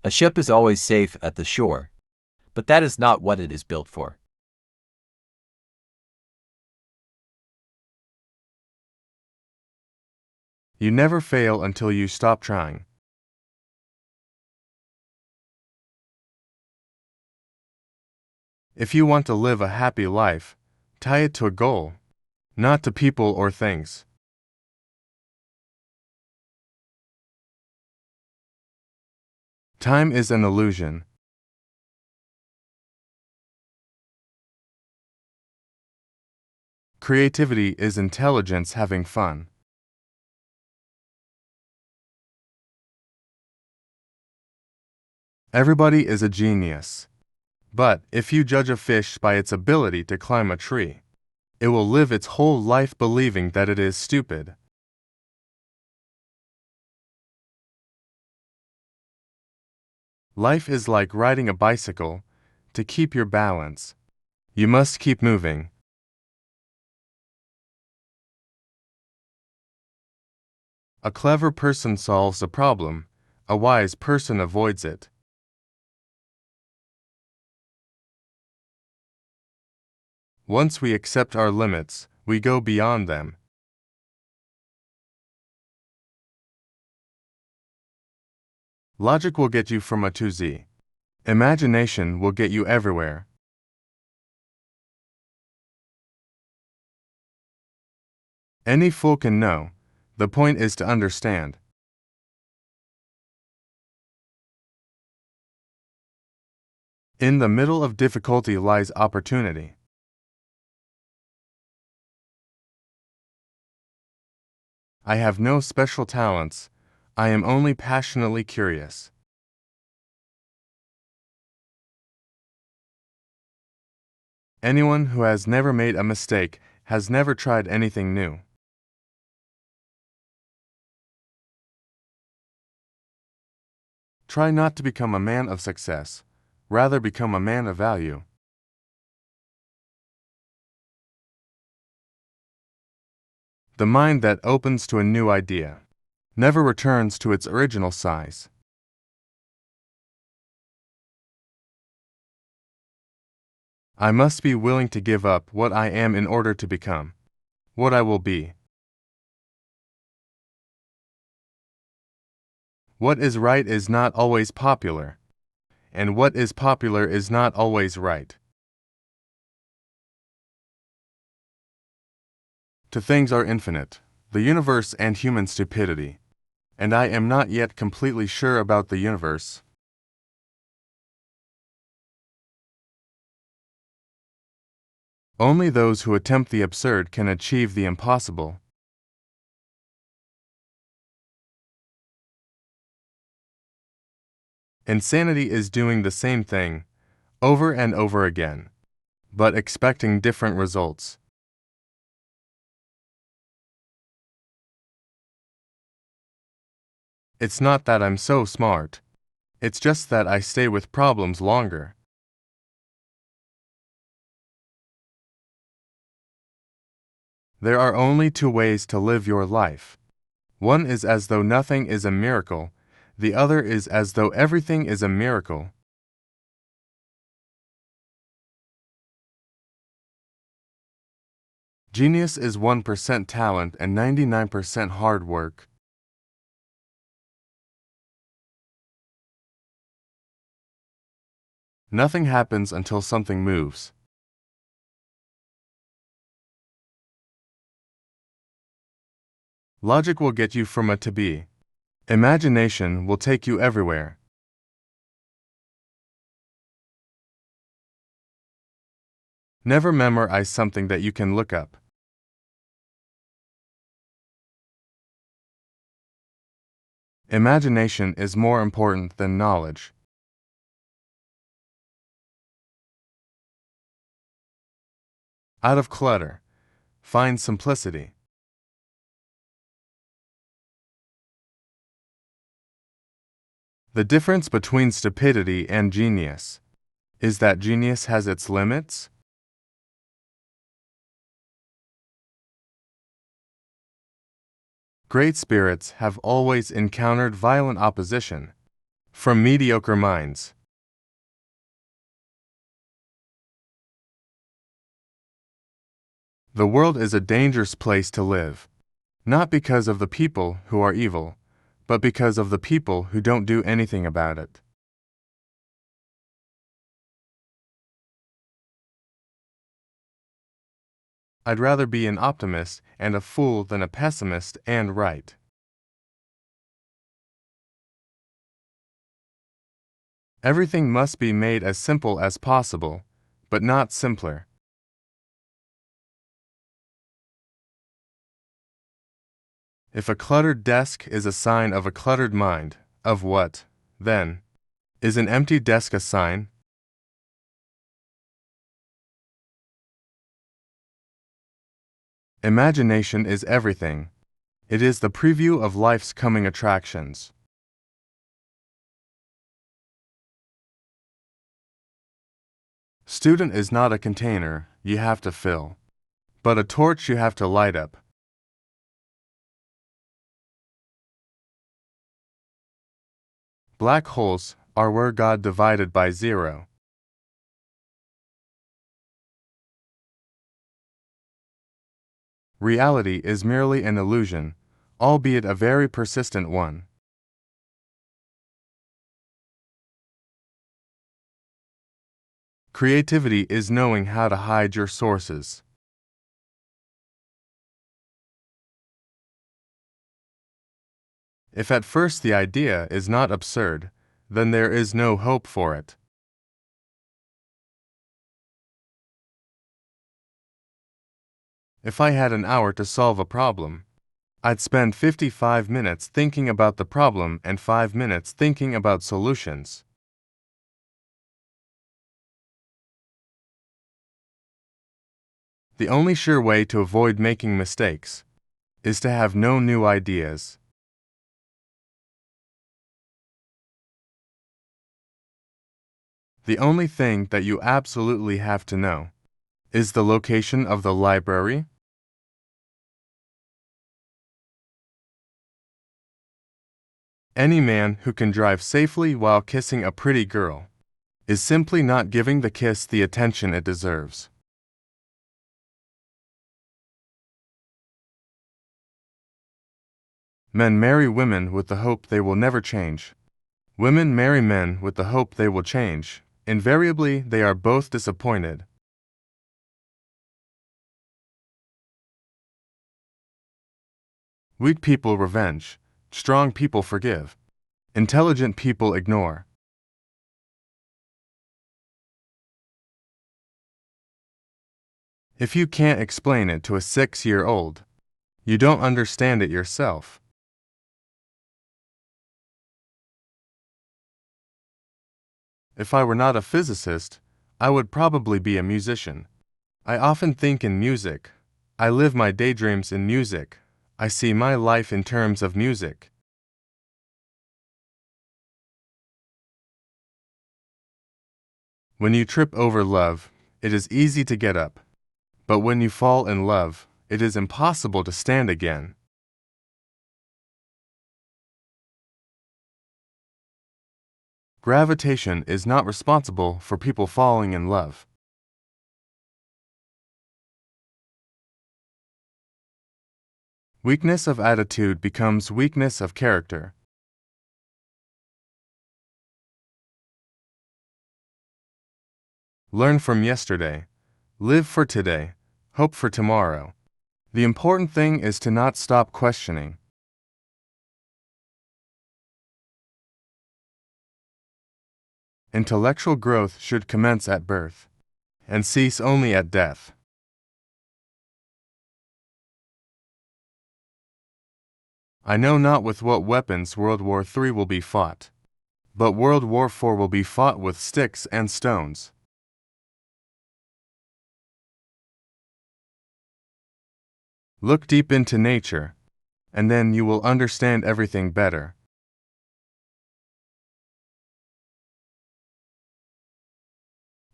A ship is always safe at the shore, but that is not what it is built for. You never fail until you stop trying. If you want to live a happy life, tie it to a goal, not to people or things. Time is an illusion. Creativity is intelligence having fun. Everybody is a genius. But if you judge a fish by its ability to climb a tree, it will live its whole life believing that it is stupid. Life is like riding a bicycle. To keep your balance, you must keep moving. A clever person solves a problem, a wise person avoids it. Once we accept our limits, we go beyond them. Logic will get you from A to Z. Imagination will get you everywhere. Any fool can know. The point is to understand. In the middle of difficulty lies opportunity. I have no special talents. I am only passionately curious. Anyone who has never made a mistake has never tried anything new. Try not to become a man of success. Rather become a man of value. The mind that opens to a new idea never returns to its original size. I must be willing to give up what I am in order to become what I will be. What is right is not always popular, and what is popular is not always right. Two things are infinite, the universe and human stupidity, and I am not yet completely sure about the universe. Only those who attempt the absurd can achieve the impossible. Insanity is doing the same thing, over and over again, but expecting different results. It's not that I'm so smart. It's just that I stay with problems longer. There are only two ways to live your life. One is as though nothing is a miracle. The other is as though everything is a miracle. Genius is 1% talent and 99% hard work. Nothing happens until something moves. Logic will get you from A to B. Imagination will take you everywhere. Never memorize something that you can look up. Imagination is more important than knowledge. Out of clutter, find simplicity. The difference between stupidity and genius is that genius has its limits. Great spirits have always encountered violent opposition, from mediocre minds. The world is a dangerous place to live, not because of the people who are evil, but because of the people who don't do anything about it. I'd rather be an optimist and a fool than a pessimist and right. Everything must be made as simple as possible, but not simpler. If a cluttered desk is a sign of a cluttered mind, of what, then? Is an empty desk a sign? Imagination is everything. It is the preview of life's coming attractions. Student is not a container you have to fill, but a torch you have to light up. Black holes are where God divided by zero. Reality is merely an illusion, albeit a very persistent one. Creativity is knowing how to hide your sources. If at first the idea is not absurd, then there is no hope for it. If I had an hour to solve a problem, I'd spend 55 minutes thinking about the problem and 5 minutes thinking about solutions. The only sure way to avoid making mistakes is to have no new ideas. The only thing that you absolutely have to know is the location of the library. Any man who can drive safely while kissing a pretty girl is simply not giving the kiss the attention it deserves. Men marry women with the hope they will never change. Women marry men with the hope they will change. Invariably, they are both disappointed. Weak people revenge. Strong people forgive. Intelligent people ignore. If you can't explain it to a 6-year-old, you don't understand it yourself. If I were not a physicist, I would probably be a musician. I often think in music. I live my daydreams in music. I see my life in terms of music. When you trip over love, it is easy to get up. But when you fall in love, it is impossible to stand again. Gravitation is not responsible for people falling in love. Weakness of attitude becomes weakness of character. Learn from yesterday. Live for today. Hope for tomorrow. The important thing is to not stop questioning. Intellectual growth should commence at birth and cease only at death. I know not with what weapons World War III will be fought, but World War IV will be fought with sticks and stones. Look deep into nature, and then you will understand everything better.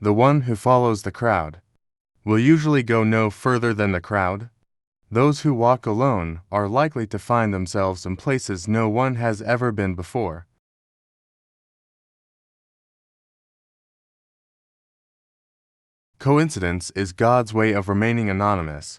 The one who follows the crowd will usually go no further than the crowd. Those who walk alone are likely to find themselves in places no one has ever been before. Coincidence is God's way of remaining anonymous.